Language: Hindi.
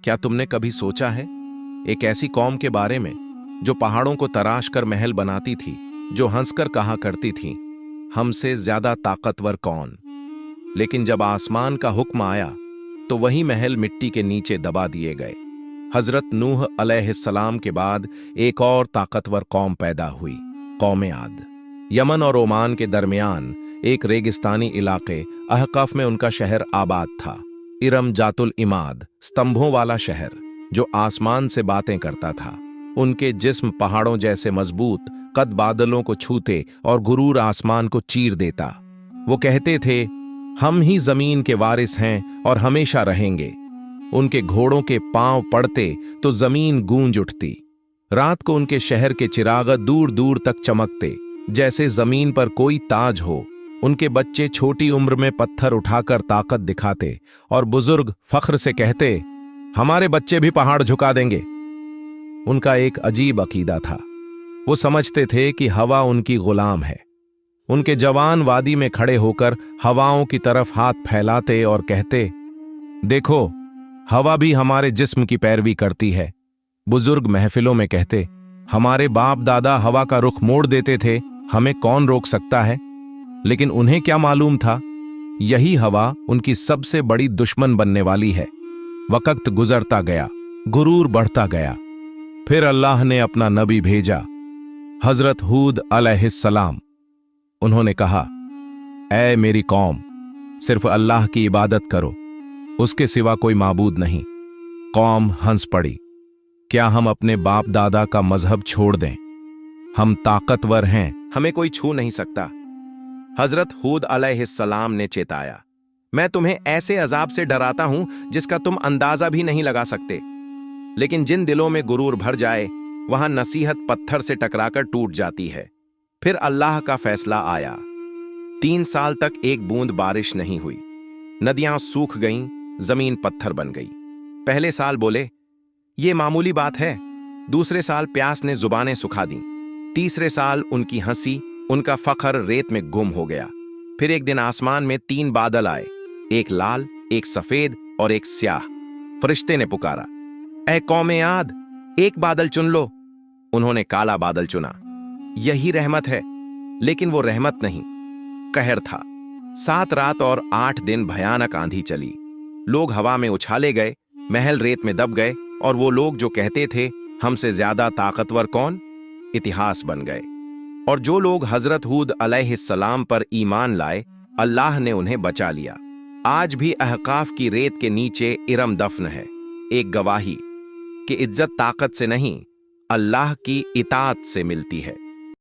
क्या तुमने कभी सोचा है एक ऐसी कौम के बारे में जो पहाड़ों को तराश कर महल बनाती थी, जो हंसकर कहा करती थी, हमसे ज्यादा ताकतवर कौन? लेकिन जब आसमान का हुक्म आया तो वही महल मिट्टी के नीचे दबा दिए गए। हजरत नूह अलैहिस्सलाम के बाद एक और ताकतवर कौम पैदा हुई, कौम आद। यमन और ओमान के दरमियान एक रेगिस्तानी इलाके अहकाफ में उनका शहर आबाद था। इरम जातुल इमाद, स्तंभों वाला शहर जो आसमान से बातें करता था। उनके जिस्म पहाड़ों जैसे मजबूत, कद बादलों को छूते और गुरूर आसमान को चीर देता। वो कहते थे, हम ही जमीन के वारिस हैं और हमेशा रहेंगे। उनके घोड़ों के पांव पड़ते तो जमीन गूंज उठती। रात को उनके शहर के चिराग दूर दूर तक चमकते, जैसे जमीन पर कोई ताज हो। उनके बच्चे छोटी उम्र में पत्थर उठाकर ताकत दिखाते और बुजुर्ग फख्र से कहते, हमारे बच्चे भी पहाड़ झुका देंगे। उनका एक अजीब अकीदा था। वो समझते थे कि हवा उनकी गुलाम है। उनके जवान वादी में खड़े होकर हवाओं की तरफ हाथ फैलाते और कहते, देखो, हवा भी हमारे जिस्म की पैरवी करती है। बुजुर्ग महफिलों में कहते, हमारे बाप दादा हवा का रुख मोड़ देते थे, हमें कौन रोक सकता है? लेकिन उन्हें क्या मालूम था, यही हवा उनकी सबसे बड़ी दुश्मन बनने वाली है। वक्त गुजरता गया, गुरूर बढ़ता गया। फिर अल्लाह ने अपना नबी भेजा, हजरत हूद अलैहिस्सलाम। उन्होंने कहा, ऐ मेरी कौम, सिर्फ अल्लाह की इबादत करो, उसके सिवा कोई माबूद नहीं। कौम हंस पड़ी। क्या हम अपने बाप दादा का मजहब छोड़ दें? हम ताकतवर हैं, हमें कोई छू नहीं सकता। हजरत हूद अलैहिस्सलाम ने चेताया, मैं तुम्हें ऐसे अजाब से डराता हूं जिसका तुम अंदाजा भी नहीं लगा सकते। लेकिन जिन दिलों में गुरूर भर जाए, वहां नसीहत पत्थर से टकराकर टूट जाती है। फिर अल्लाह का फैसला आया। 3 साल तक एक बूंद बारिश नहीं हुई। नदियां सूख गईं, जमीन पत्थर बन गई। पहले साल बोले, ये मामूली बात है। दूसरे साल प्यास ने जुबानें सुखा दी। तीसरे साल उनकी हंसी, उनका फख्र रेत में गुम हो गया। फिर एक दिन आसमान में 3 बादल आए, एक लाल, एक सफेद और एक स्याह। फरिश्ते ने पुकारा, ऐ कौमे आद, एक बादल चुन लो। उन्होंने काला बादल चुना। यही रहमत है। लेकिन वो रहमत नहीं, कहर था। 7 रात और 8 दिन भयानक आंधी चली। लोग हवा में उछाले गए, महल रेत में दब गए, और वो लोग जो कहते थे हमसे ज्यादा ताकतवर कौन, इतिहास बन गए। और जो लोग हजरत हूद अलैहिस्सलाम पर ईमान लाए, अल्लाह ने उन्हें बचा लिया। आज भी अहकाफ की रेत के नीचे इरम दफन है, एक गवाही कि इज्जत ताकत से नहीं, अल्लाह की इताअत से मिलती है।